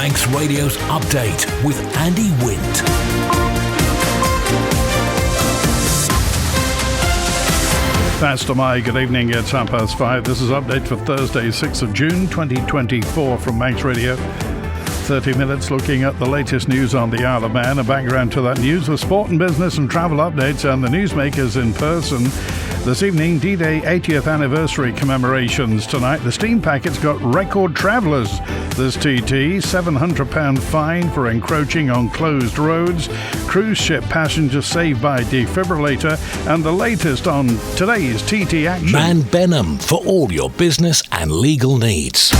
Manx Radio's Update with Andy Wint. Pastor Mai, good evening. It's 5:30. This is Update for Thursday, 6th of June, 2024 from Manx Radio. 30 minutes looking at the latest news on the Isle of Man. A background to that news with sport and business and travel updates and the newsmakers in person. This evening, D-Day 80th anniversary commemorations. Tonight, the steam packet's got record travellers. This TT, £700 fine for encroaching on closed roads. Cruise ship passengers saved by defibrillator. And the latest on today's TT action. Man Benham for all your business and legal needs.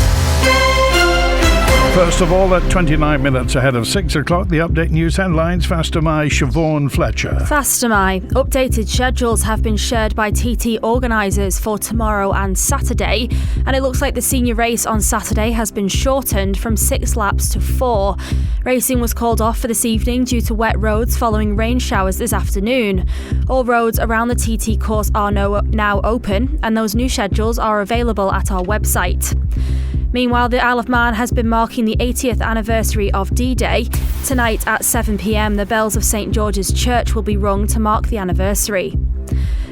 First of all, at 29 minutes ahead of 6 o'clock, the update news headlines. Faster My Siobhan Fletcher. Faster My. Updated schedules have been shared by TT organisers for tomorrow and Saturday, and it looks like the senior race on Saturday has been shortened from 6 laps to 4. Racing was called off for this evening due to wet roads following rain showers this afternoon. All roads around the TT course are now open, and those new schedules are available at our website. Meanwhile, the Isle of Man has been marking the 80th anniversary of D-Day. Tonight at 7 p.m, the bells of St George's Church will be rung to mark the anniversary.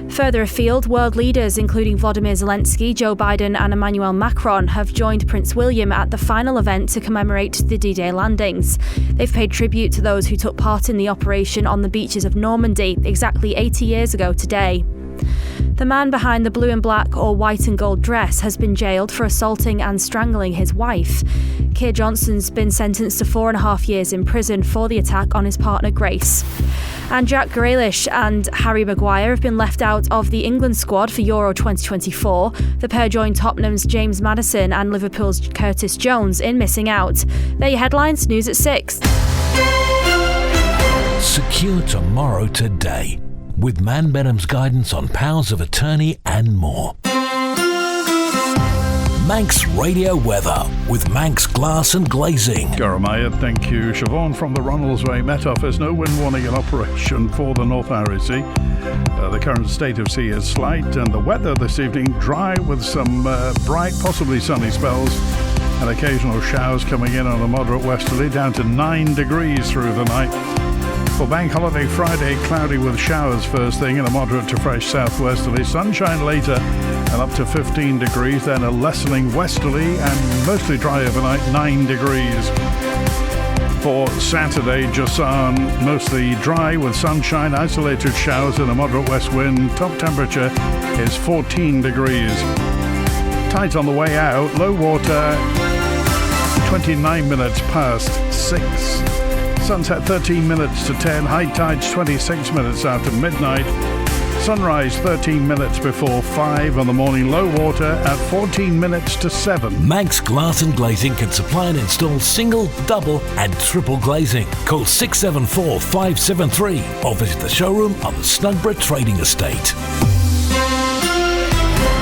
Further afield, world leaders including Volodymyr Zelensky, Joe Biden and Emmanuel Macron have joined Prince William at the final event to commemorate the D-Day landings. They've paid tribute to those who took part in the operation on the beaches of Normandy exactly 80 years ago today. The man behind the blue and black or white and gold dress has been jailed for assaulting and strangling his wife. Keir Johnson's been sentenced to 4.5 years in prison for the attack on his partner Grace. And Jack Grealish and Harry Maguire have been left out of the England squad for Euro 2024. The pair joined Tottenham's James Maddison and Liverpool's Curtis Jones in missing out. They're your headlines. News at 6. Secure tomorrow today with Man Benham's guidance on powers of attorney and more. Manx Radio Weather with Manx Glass and Glazing. Garamaya, thank you. Siobhan from the Ronaldsway Met Office. No wind warning in operation for the North Irish Sea. The current state of sea is slight, and the weather this evening dry with some bright, possibly sunny spells and occasional showers coming in on a moderate westerly, down to 9 degrees through the night. For Bank Holiday Friday, cloudy with showers first thing and a moderate to fresh southwesterly. Sunshine later and up to 15 degrees, then a lessening westerly and mostly dry overnight, 9 degrees. For Saturday, Josan, mostly dry with sunshine, isolated showers and a moderate west wind. Top temperature is 14 degrees. Tides on the way out, low water 29 minutes past 6. Sunset 13 minutes to 10, high tides 26 minutes after midnight, sunrise 13 minutes before 5 on the morning, low water at 14 minutes to 7. Manx Glass and Glazing can supply and install single, double and triple glazing. Call 674 573 or visit the showroom on the Snugborough Trading Estate.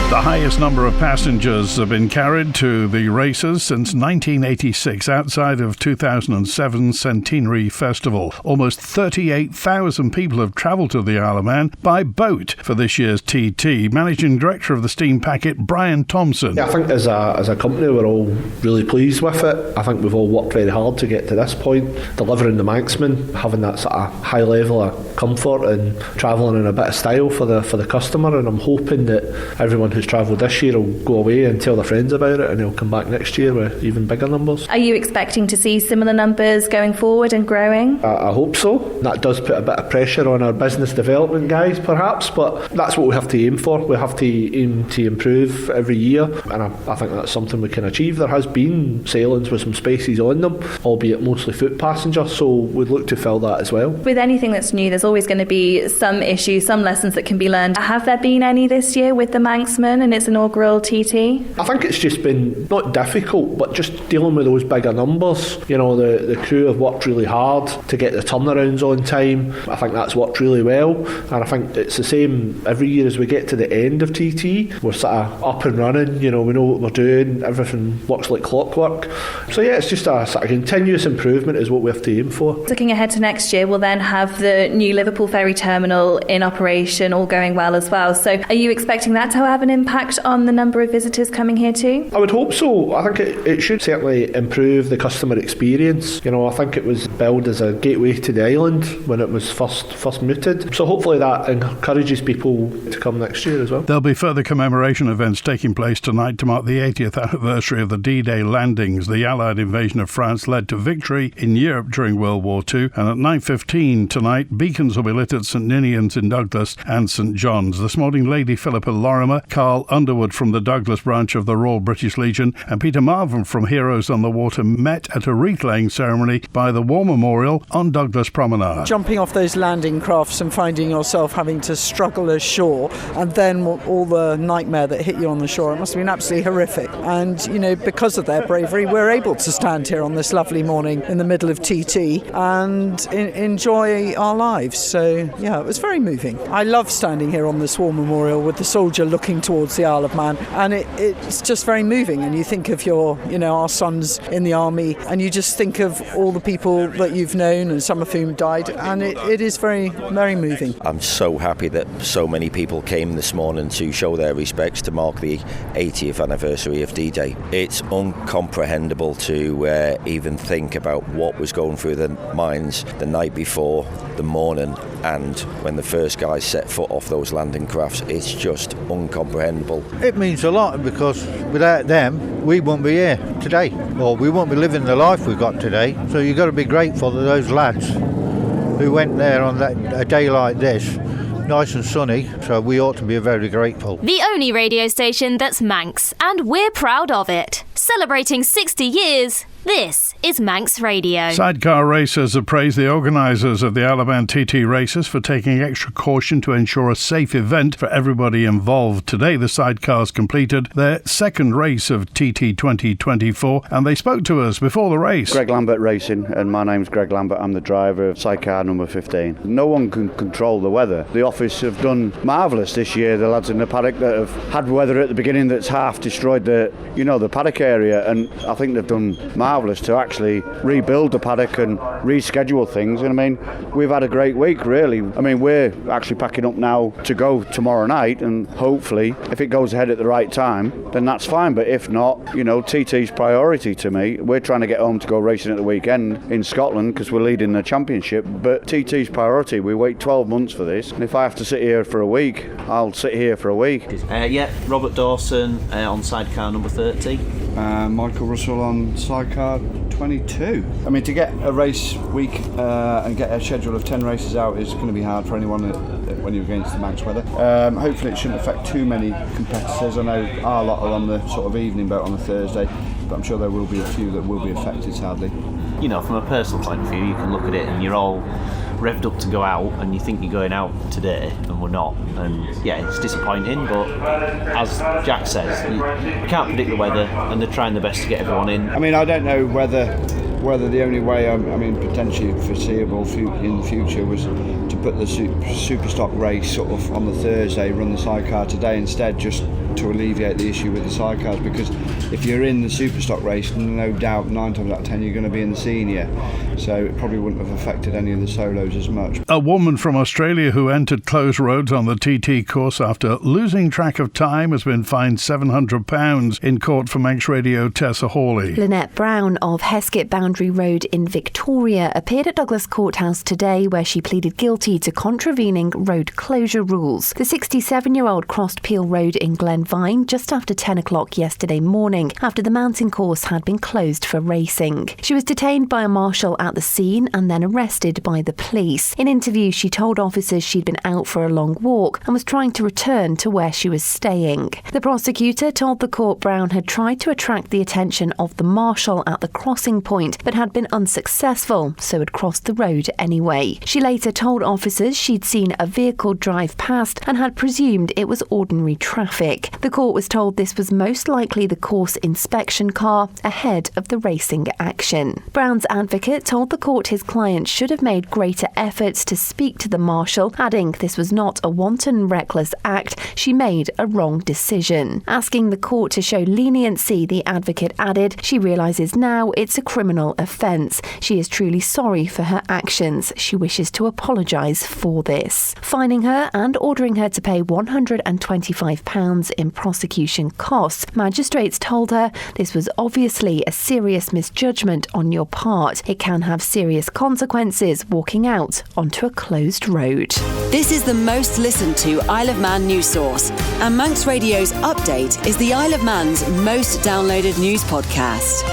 The highest number of passengers have been carried to the races since 1986, outside of 2007's Centenary Festival. Almost 38,000 people have travelled to the Isle of Man by boat for this year's TT. Managing Director of the Steam Packet, Brian Thompson. Yeah, I think as a company we're all really pleased with it. I think we've all worked very hard to get to this point, delivering the Manxman, having that sort of high level of comfort and travelling in a bit of style for the customer, and I'm hoping that everyone who's travelled this year will go away and tell their friends about it, and they'll come back next year with even bigger numbers. Are you expecting to see similar numbers going forward and growing? I hope so. That does put a bit of pressure on our business development guys perhaps, but that's what we have to aim for. We have to aim to improve every year, and I think that's something we can achieve. There has been sailings with some spaces on them, albeit mostly foot passengers, so we'd look to fill that as well. With anything that's new, there's always going to be some issues, some lessons that can be learned. Have there been any this year with the Manxman and its inaugural TT? I think it's just been not difficult, but just dealing with those bigger numbers. You know, the crew have worked really hard to get the turnarounds on time. I think that's worked really well, and I think it's the same every year as we get to the end of TT. We're sort of up and running, you know, we know what we're doing, everything works like clockwork. So yeah, it's just a sort of continuous improvement is what we have to aim for. Looking ahead to next year, we'll then have the new Liverpool ferry terminal in operation, all going well as well. So are you expecting that to have an impact on the number of visitors coming here too? I would hope so. I think it should certainly improve the customer experience. You know, I think it was billed as a gateway to the island when it was first mooted. So hopefully that encourages people to come next year as well. There'll be further commemoration events taking place tonight to mark the 80th anniversary of the D-Day landings. The Allied invasion of France led to victory in Europe during World War II. And at 9:15 tonight, beacons will be lit at St Ninian's in Douglas and St John's. This morning, Lady Philippa Lorimer, Carl Underwood from the Douglas branch of the Royal British Legion, and Peter Marvin from Heroes on the Water met at a wreath-laying ceremony by the War Memorial on Douglas Promenade. Jumping off those landing crafts and finding yourself having to struggle ashore, and then all the nightmare that hit you on the shore, it must have been absolutely horrific. And, you know, because of their bravery, we're able to stand here on this lovely morning in the middle of TT and enjoy our lives. So, yeah, it was very moving. I love standing here on this War Memorial with the soldier looking towards the Isle of Man, and it's just very moving. And you think of our sons in the army, and you just think of all the people that you've known, and some of whom died, and it is very, very moving. I'm so happy that so many people came this morning to show their respects to mark the 80th anniversary of D-Day. It's incomprehensible to even think about what was going through their minds the night before, the morning, and when the first guys set foot off those landing crafts. It's just incomprehensible. It means a lot, because without them we wouldn't be here today, or we wouldn't be living the life we've got today. So you've got to be grateful to those lads who went there on a day like this, nice and sunny, so we ought to be very grateful. The only radio station that's Manx, and we're proud of it. Celebrating 60 years, this is Manx Radio. Sidecar racers have praised the organisers of the Isle of Man TT races for taking extra caution to ensure a safe event for everybody involved. Today, the sidecars completed their second race of TT 2024, and they spoke to us before the race. Greg Lambert Racing, and my name's Greg Lambert. I'm the driver of sidecar number 15. No one can control the weather. The office have done marvellous this year. The lads in the paddock that have had weather at the beginning that's half destroyed the paddock area, and I think they've done marvellous to actually rebuild the paddock and reschedule things. And I mean, we've had a great week, really. I mean, we're actually packing up now to go tomorrow night, and hopefully if it goes ahead at the right time, then that's fine. But if not, TT's priority to me. We're trying to get home to go racing at the weekend in Scotland because we're leading the championship, but TT's priority. We wait 12 months for this, and if I have to sit here for a week, I'll sit here for a week. Robert Dawson on sidecar number 30. Michael Russell on sidecar 22. I mean, to get a race week and get a schedule of 10 races out is going to be hard for anyone when you're against the Manx weather. Hopefully it shouldn't affect too many competitors. I know our lot are on the sort of evening boat on the Thursday, but I'm sure there will be a few that will be affected, sadly. From a personal point of view, you can look at it and you're all revved up to go out, and you think you're going out today, and we're not. And yeah, it's disappointing, but as Jack says, you can't predict the weather, and they're trying their best to get everyone in. I mean, I don't know whether the only way, potentially foreseeable in the future was to put the super stock race sort of on the Thursday, run the sidecar today instead, just to alleviate the issue with the sidecars, because if you're in the super stock race, no doubt 9 times out of 10 you're going to be in the senior, so it probably wouldn't have affected any of the solos as much. A woman from Australia who entered closed roads on the TT course after losing track of time has been fined £700 in court for Manx Radio Tessa Hawley. Lynette Brown of Heskett Boundary Road in Victoria appeared at Douglas Courthouse today, where she pleaded guilty to contravening road closure rules. The 67-year-old crossed Peel Road in Glenvine just after 10 o'clock yesterday morning after the mountain course had been closed for racing. She was detained by a marshal at the scene and then arrested by the police. In interviews, she told officers she'd been out for a long walk and was trying to return to where she was staying. The prosecutor told the court Brown had tried to attract the attention of the marshal at the crossing point but had been unsuccessful, so had crossed the road anyway. She later told officers she'd seen a vehicle drive past and had presumed it was ordinary traffic. The court was told this was most likely the course inspection car ahead of the racing action. Brown's advocate told the court his client should have made greater efforts to speak to the marshal, adding this was not a wanton reckless act, she made a wrong decision. Asking the court to show leniency, the advocate added she realises now it's a criminal offence. She is truly sorry for her actions. She wishes to apologise for this. Fining her and ordering her to pay £125 in in prosecution costs. Magistrates told her this was obviously a serious misjudgment on your part. It can have serious consequences walking out onto a closed road. This is the most listened to Isle of Man news source, and Manx Radio's Update is the Isle of Man's most downloaded news podcast.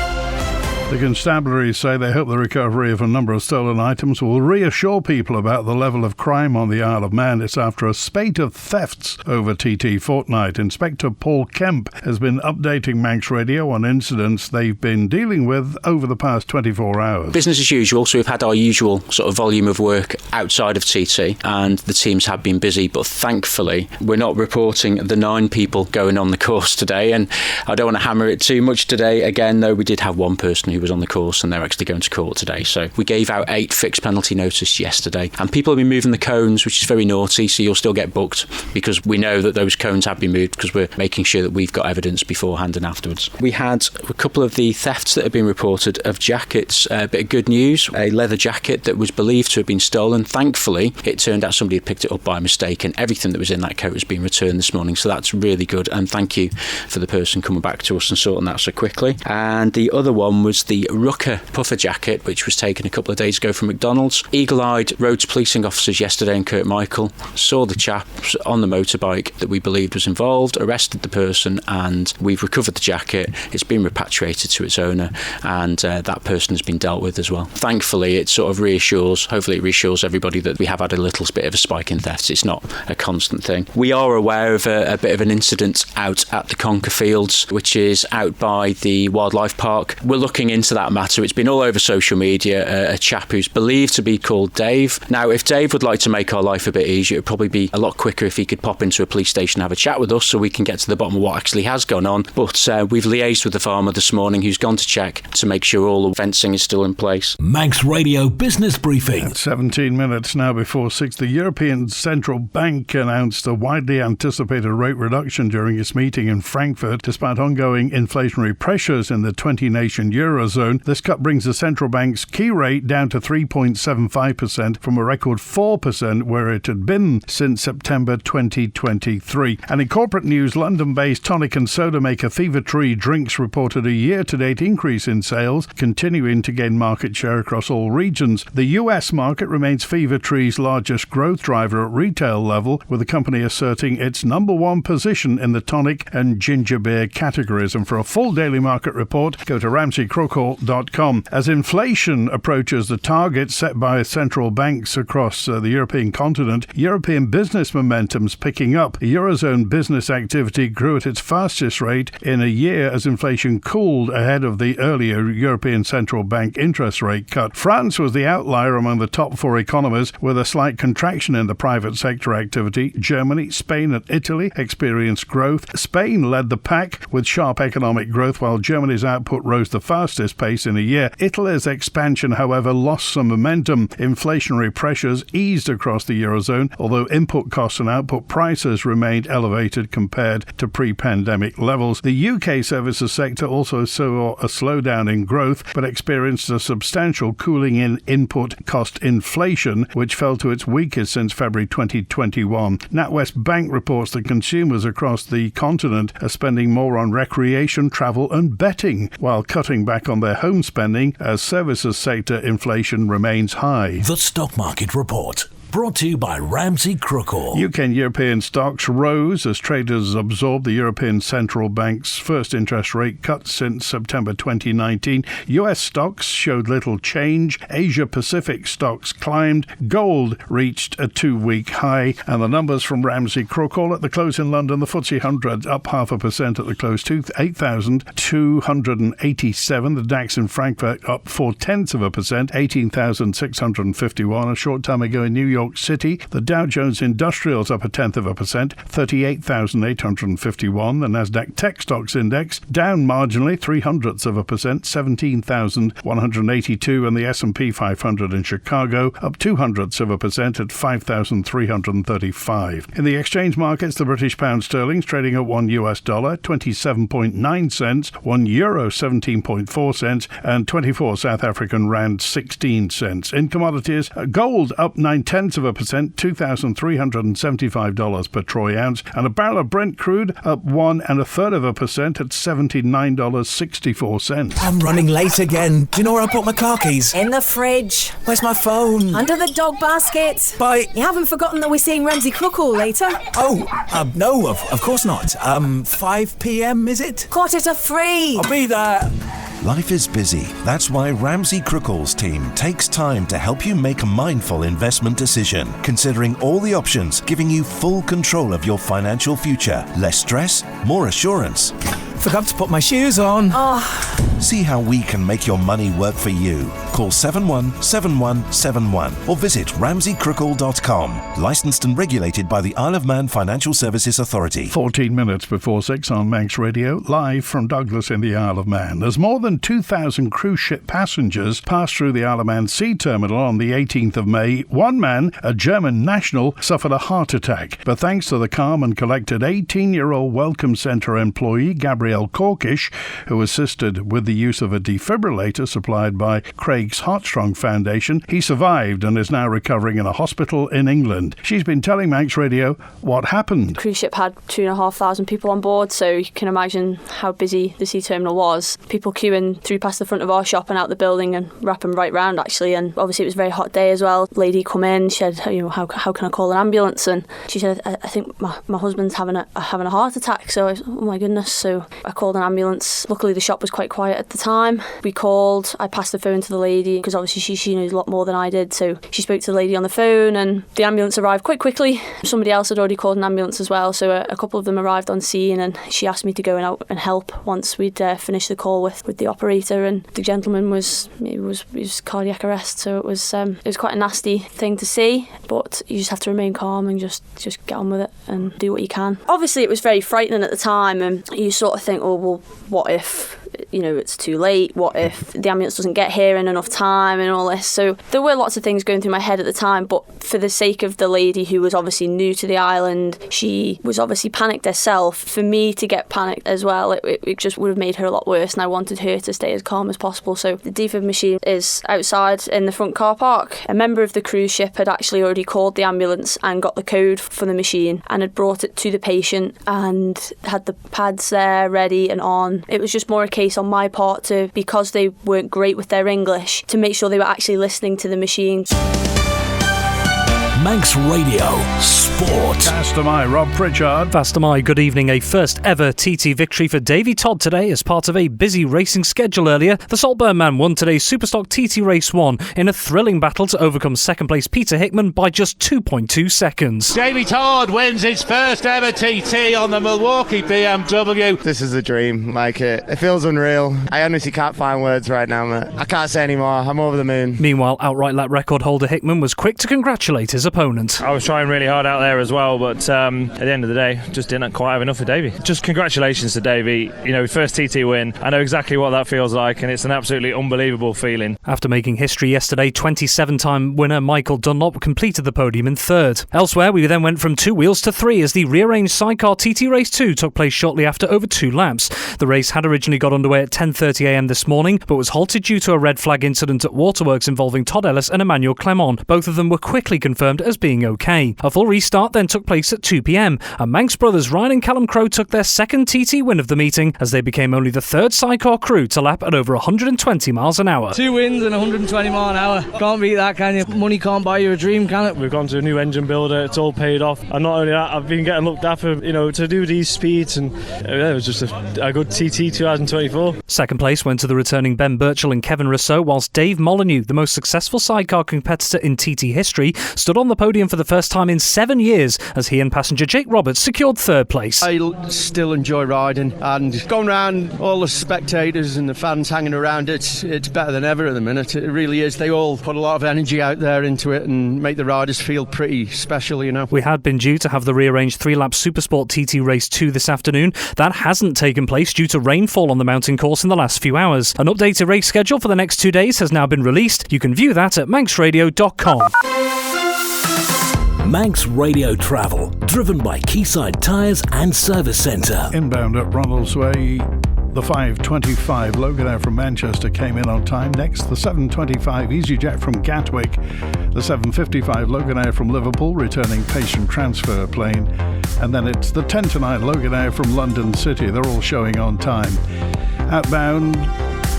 The constabulary say they hope the recovery of a number of stolen items will reassure people about the level of crime on the Isle of Man. It's after a spate of thefts over TT fortnight. Inspector Paul Kemp has been updating Manx Radio on incidents they've been dealing with over the past 24 hours. Business as usual, so we've had our usual sort of volume of work outside of TT, and the teams have been busy, but thankfully we're not reporting the 9 people going on the course today, and I don't want to hammer it too much today. Again, though, we did have one person who was on the course and they're actually going to court today. So we gave out 8 fixed penalty notice yesterday, and people have been moving the cones, which is very naughty, so you'll still get booked because we know that those cones have been moved because we're making sure that we've got evidence beforehand and afterwards. We had a couple of the thefts that have been reported of jackets. A bit of good news, a leather jacket that was believed to have been stolen. Thankfully, it turned out somebody had picked it up by mistake and everything that was in that coat has been returned this morning, so that's really good, and thank you for the person coming back to us and sorting that so quickly. And the other one was the Rucker puffer jacket, which was taken a couple of days ago from McDonald's. Eagle-eyed roads policing officers yesterday in Kirkmichael saw the chap on the motorbike that we believed was involved, arrested the person, and we've recovered the jacket. It's been repatriated to its owner, and that person has been dealt with as well. Thankfully, it sort of hopefully it reassures everybody that we have had a little bit of a spike in thefts. It's not a constant thing. We are aware of a bit of an incident out at the Conker Fields, which is out by the wildlife park. We're looking into that matter. It's been all over social media. A chap who's believed to be called Dave. Now, if Dave would like to make our life a bit easier, it would probably be a lot quicker if he could pop into a police station and have a chat with us so we can get to the bottom of what actually has gone on. But we've liaised with the farmer this morning who's gone to check to make sure all the fencing is still in place. Manx Radio Business Briefing. At 17 minutes now before 6, the European Central Bank announced a widely anticipated rate reduction during its meeting in Frankfurt. Despite ongoing inflationary pressures in the 20-nation Eurozone, this cut brings the central bank's key rate down to 3.75% from a record 4% where it had been since September 2023. And in corporate news, London-based tonic and soda maker Fever Tree Drinks reported a year-to-date increase in sales, continuing to gain market share across all regions. The US market remains Fever Tree's largest growth driver at retail level, with the company asserting its number 1 position in the tonic and ginger beer categories. And for a full daily market report, go to ramseycrookall.com. As inflation approaches the target set by central banks across the European continent, European business momentum's picking up. Eurozone business activity grew at its fastest rate in a year as inflation cooled ahead of the earlier European Central Bank interest rate cut. France was the outlier among the top 4 economies, with a slight contraction in the private sector activity. Germany, Spain and Italy experienced growth. Spain led the pack with sharp economic growth, while Germany's output rose the fastest pace in a year. Italy's expansion, however, lost some momentum. Inflationary pressures eased across the Eurozone, although input costs and output prices remained elevated compared to pre-pandemic levels. The UK services sector also saw a slowdown in growth, but experienced a substantial cooling in input cost inflation, which fell to its weakest since February 2021. NatWest Bank reports that consumers across the continent are spending more on recreation, travel and betting, while cutting back on their home spending as services sector inflation remains high. The Stock Market Report. Brought to you by Ramsey Crookall. UK and European stocks rose as traders absorbed the European Central Bank's first interest rate cut since September 2019. US stocks showed little change. Asia Pacific stocks climbed. Gold reached a 2-week high. And the numbers from Ramsey Crookall at the close in London: the FTSE 100 up 0.5% at the close to 8,287. The DAX in Frankfurt up 0.4%, 18,651. A short time ago in New York City, the Dow Jones Industrials up 0.1%, 38,851. The Nasdaq Tech Stocks Index down marginally, 0.03%, 17,182. And the S&P 500 in Chicago up 0.02% at 5,335. In the exchange markets, the British pound sterling trading at $1 27.9 cents, €1 17.4 cents, and 24 South African rand 16 cents. In commodities, gold up 9/10 0.9%, $2,375 per troy ounce, and a barrel of Brent crude up 1.33% at $79.64. I'm running late again. Do you know where I put my car keys? In the fridge. Where's my phone? Under the dog basket. Bye. You haven't forgotten that we're seeing Ramsey Crook all later? Oh, no, of course not. 5 p.m, is it? 2:45. I'll be there. Life is busy. That's why Ramsey Crookall's team takes time to help you make a mindful investment decision, considering all the options, giving you full control of your financial future. Less stress, more assurance. Forgot to put my shoes on. See how we can make your money work for you. Call 717171 or visit ramseycrookall.com. Licensed and regulated by the Isle of Man Financial Services Authority. 14 minutes before 6 on Manx Radio, live from Douglas in the Isle of Man. As more than 2,000 cruise ship passengers passed through the Isle of Man Sea Terminal on the 18th of May, one man, a German national, suffered a heart attack. But thanks to the calm and collected 18-year-old Welcome Centre employee, Gabrielle Corkish, who assisted with the use of a defibrillator supplied by Craig's Heartstrong Foundation, he survived and is now recovering in a hospital in England. She's been telling Manx Radio what happened. The cruise ship had 2,500 people on board, so you can imagine how busy the sea terminal was. People queuing through past the front of our shop and out the building and wrapping right round, actually. And obviously it was a very hot day as well. Lady come in, she said, how can I call an ambulance? And she said, I think my husband's having a heart attack. So I was, oh my goodness. So I called an ambulance. Luckily the shop was quite quiet at the time. We called, I passed the phone to the lady because obviously she knows a lot more than I did, so she spoke to the lady on the phone and the ambulance arrived quite quickly. Somebody else had already called an ambulance as well, so a couple of them arrived on scene and she asked me to go out and help once we'd finished the call with the operator, and the gentleman was cardiac arrest, so it was quite a nasty thing to see, but you just have to remain calm and just get on with it and do what you can. Obviously it was very frightening at the time, and you sort of think, oh well, what if it's too late? What if the ambulance doesn't get here in enough time and all this? So there were lots of things going through my head at the time, but for the sake of the lady who was obviously new to the island, she was obviously panicked herself. For me to get panicked as well, it just would have made her a lot worse, and I wanted her to stay as calm as possible. So the defib machine is outside in the front car park. A member of the cruise ship had actually already called the ambulance and got the code for the machine and had brought it to the patient and had the pads there ready and on. It was just more a case on my part to, because they weren't great with their English, to make sure they were actually listening to the machine. Manx Radio Sport. Fastamai, Rob Pritchard. Fastamai, good evening. A first ever TT victory for Davy Todd today as part of a busy racing schedule earlier. The Saltburn man won today's Superstock TT Race 1 in a thrilling battle to overcome second place Peter Hickman by just 2.2 seconds. Davy Todd wins his first ever TT on the Milwaukee BMW. This is a dream, it feels unreal. I honestly can't find words right now, mate. I can't say anymore, I'm over the moon. Meanwhile, outright lap record holder Hickman was quick to congratulate his opponent. I was trying really hard out there as well, but at the end of the day, just didn't quite have enough for Davy. Just congratulations to Davy, first TT win. I know exactly what that feels like, and it's an absolutely unbelievable feeling. After making history yesterday, 27-time winner Michael Dunlop completed the podium in third. Elsewhere, we then went from 2 wheels to 3 as the rearranged sidecar TT Race 2 took place shortly after over 2 laps. The race had originally got underway at 10:30am this morning, but was halted due to a red flag incident at Waterworks involving Todd Ellis and Emmanuel Clement. Both of them were quickly confirmed as being okay. A full restart then took place at 2pm, and Manx brothers Ryan and Callum Crowe took their second TT win of the meeting as they became only the third sidecar crew to lap at over 120 miles an hour. 2 wins and 120 mile an hour. Can't beat that, can you? Money can't buy you a dream, can it? We've gone to a new engine builder, it's all paid off, and not only that, I've been getting looked after, to do these speeds, and it was just a good TT 2024. Second place went to the returning Ben Birchall and Kevin Rousseau, whilst Dave Molyneux, the most successful sidecar competitor in TT history, stood on the podium for the first time in 7 years as he and passenger Jake Roberts secured third place. I still enjoy riding, and going around, all the spectators and the fans hanging around, it's better than ever at the minute. It really is. They all put a lot of energy out there into it and make the riders feel pretty special, We had been due to have the rearranged 3-lap Supersport TT Race 2 this afternoon. That hasn't taken place due to rainfall on the mountain course in the last few hours. An updated race schedule for the next 2 days has now been released. You can view that at manxradio.com. Manx Radio Travel, driven by Quayside Tyres and Service Centre. Inbound at Ronalds Way. The 5:25 Loganair from Manchester came in on time. Next, the 7:25 EasyJet from Gatwick. The 7:55 Loganair from Liverpool, returning patient transfer plane. And then it's the 10:09 Loganair from London City. They're all showing on time. Outbound,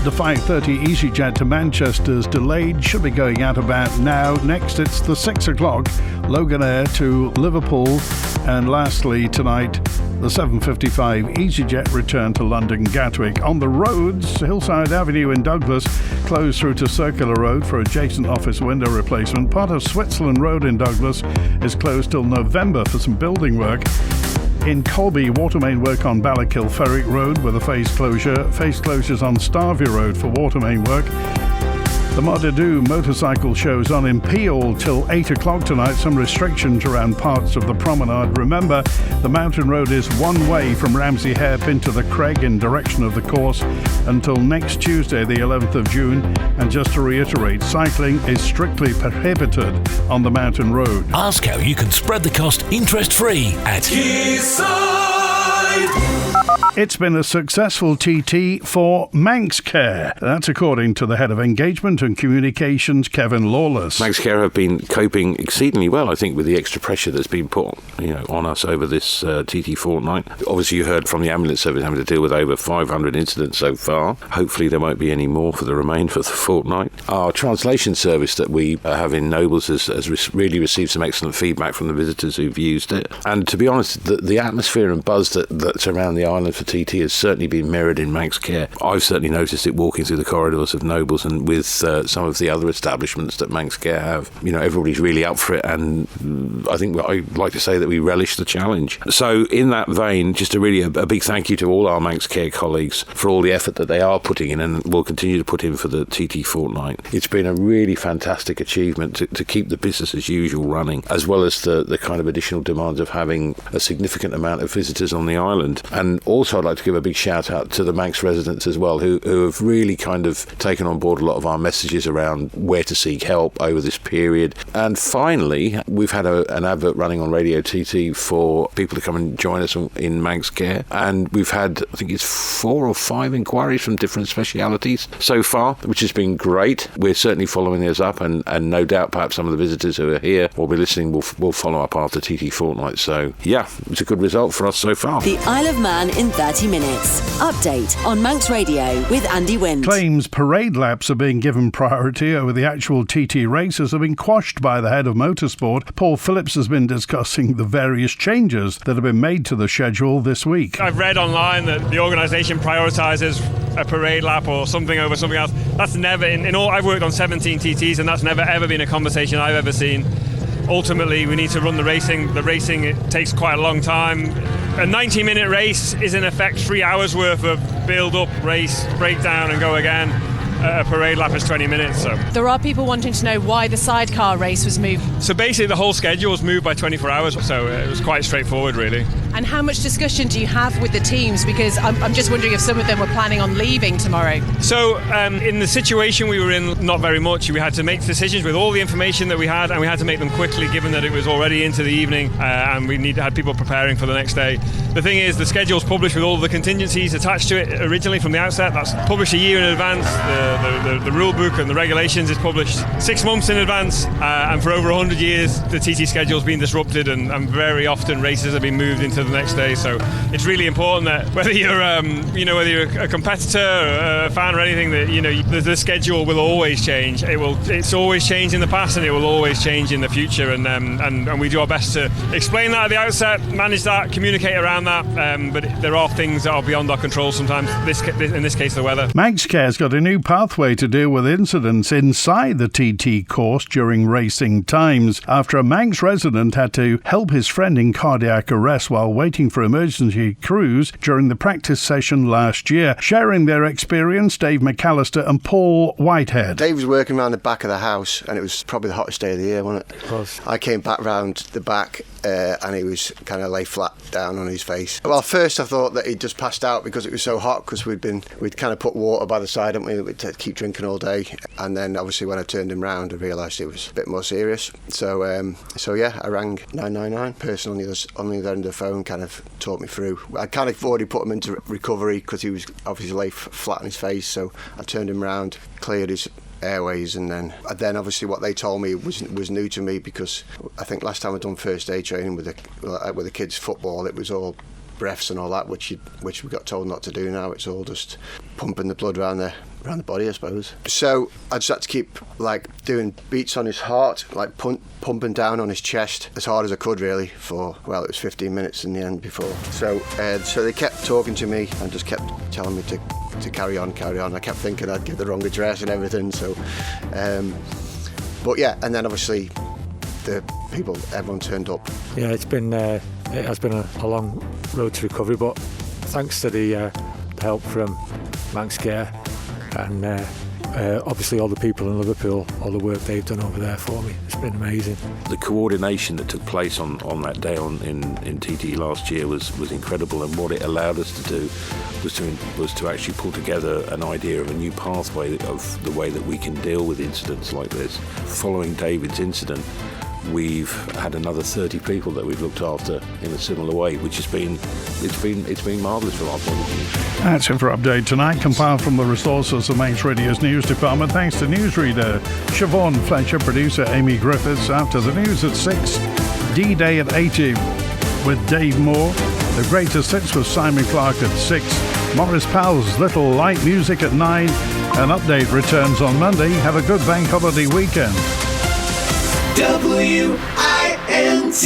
the 5:30 EasyJet to Manchester is delayed, should be going out about now. Next, it's the 6 o'clock Loganair to Liverpool. And lastly, tonight, the 7:55 EasyJet return to London Gatwick. On the roads, Hillside Avenue in Douglas closed through to Circular Road for adjacent office window replacement. Part of Switzerland Road in Douglas is closed till November for some building work. In Colby, water main work on Ballakill Ferrick Road with a phase closure. Phase closures on Starvey Road for water main work. The Modadoo motorcycle show's on in Peel till 8 o'clock tonight. Some restrictions around parts of the promenade. Remember, the mountain road is one way from Ramsey Hairpin to the Craig in direction of the course until next Tuesday, the 11th of June. And just to reiterate, cycling is strictly prohibited on the mountain road. Ask how you can spread the cost interest-free at It's been a successful TT for Manx Care. That's according to the head of engagement and communications, Kevin Lawless. Manx Care have been coping exceedingly well, I think, with the extra pressure that's been put, on us over this TT fortnight. Obviously, you heard from the ambulance service having to deal with over 500 incidents so far. Hopefully, there won't be any more for the remainder of the fortnight. Our translation service that we have in Nobles has really received some excellent feedback from the visitors who've used it. And to be honest, the atmosphere and buzz that's around the island for TT has certainly been mirrored in Manx Care. I've certainly noticed it walking through the corridors of Nobles and with some of the other establishments that Manx Care have. Everybody's really up for it, and I think I'd like to say that we relish the challenge. So in that vein, just a big thank you to all our Manx Care colleagues for all the effort that they are putting in and will continue to put in for the TT fortnight. It's been a really fantastic achievement to keep the business as usual running, as well as the kind of additional demands of having a significant amount of visitors on the island. And also I'd like to give a big shout out to the Manx residents as well, who have really kind of taken on board a lot of our messages around where to seek help over this period. And finally, we've had an advert running on Radio TT for people to come and join us in Manx Care, and we've had, I think it's 4 or 5 inquiries from different specialities so far, which has been great. We're certainly following this up, and no doubt perhaps some of the visitors who are here or be listening will follow up after TT fortnight. So yeah, it's a good result for us so far. The Isle of Man in 30 minutes. Update on Manx Radio with Andy Wint. Claims parade laps are being given priority over the actual TT races have been quashed by the head of motorsport. Paul Phillips has been discussing the various changes that have been made to the schedule this week. I've read online that the organisation prioritises a parade lap or something over something else. That's never, in all, I've worked on 17 TTs and that's never ever been a conversation I've ever seen. Ultimately, we need to run the racing. The racing, it takes quite a long time. A 90-minute race is in effect 3 hours worth of build-up, race, breakdown and go again. A parade lap is 20 minutes. So there are people wanting to know why the sidecar race was moved. So basically the whole schedule was moved by 24 hours, so it was quite straightforward really. And how much discussion do you have with the teams? Because I'm just wondering if some of them were planning on leaving tomorrow. So in the situation we were in, not very much. We had to make decisions with all the information that we had, and we had to make them quickly given that it was already into the evening and we had people preparing for the next day. The thing is, the schedule's published with all the contingencies attached to it originally from the outset. That's published a year in advance. The rule book and the regulations is published 6 months in advance, and for over 100 years the TT schedule's been disrupted, and very often races have been moved into the next day. So it's really important that whether you're a competitor, or a fan or anything, that the schedule will always change. It's always changed in the past and it will always change in the future, and we do our best to explain that at the outset, manage that, communicate around that, but there are things that are beyond our control sometimes, in this case the weather. Manx Care's got a new pathway to deal with incidents inside the TT course during racing times after a Manx resident had to help his friend in cardiac arrest while waiting for emergency crews during the practice session last year. Sharing their experience, Dave McAllister and Paul Whitehead. Dave was working around the back of the house and it was probably the hottest day of the year, wasn't it? It was. I came back round the back and he was kind of lay flat down on his face. Well, first I thought that he'd just passed out because it was so hot, because we'd kind of put water by the side, hadn't we, keep drinking all day. And then obviously when I turned him round, I realised it was a bit more serious. So yeah, I rang 999. Person on the other end of the phone kind of talked me through. I kind of already put him into recovery because he was obviously lay flat on his face. So I turned him round, cleared his airways, and then obviously what they told me was new to me, because I think last time I'd done first aid training with the kids' football, it was all breaths and all that, which we got told not to do now. It's all just pumping the blood around the body, I suppose. So I just had to keep doing beats on his heart, pumping down on his chest as hard as I could, really, for, well, it was 15 minutes in the end before. So they kept talking to me and just kept telling me to carry on. I kept thinking I'd give the wrong address and everything. So, but yeah, and then obviously everyone turned up. Yeah, it has been a long road to recovery, but thanks to the help from Manx Care and obviously all the people in Liverpool, all the work they've done over there for me, it's been amazing. The coordination that took place on that day in TT last year was incredible, and what it allowed us to do was to actually pull together an idea of a new pathway of the way that we can deal with incidents like this. Following David's incident, we've had another 30 people that we've looked after in a similar way, which has been marvellous from our point of view. That's it for Update tonight, compiled from the resources of Manx Radio's news department. Thanks to newsreader Siobhan Fletcher, producer Amy Griffiths. After the news at 6, D-Day at 80 with Dave Moore. The Greatest Hits with Simon Clark at 6. Maurice Powell's Little Light Music at 9. An Update returns on Monday. Have a good bank holiday weekend. WINT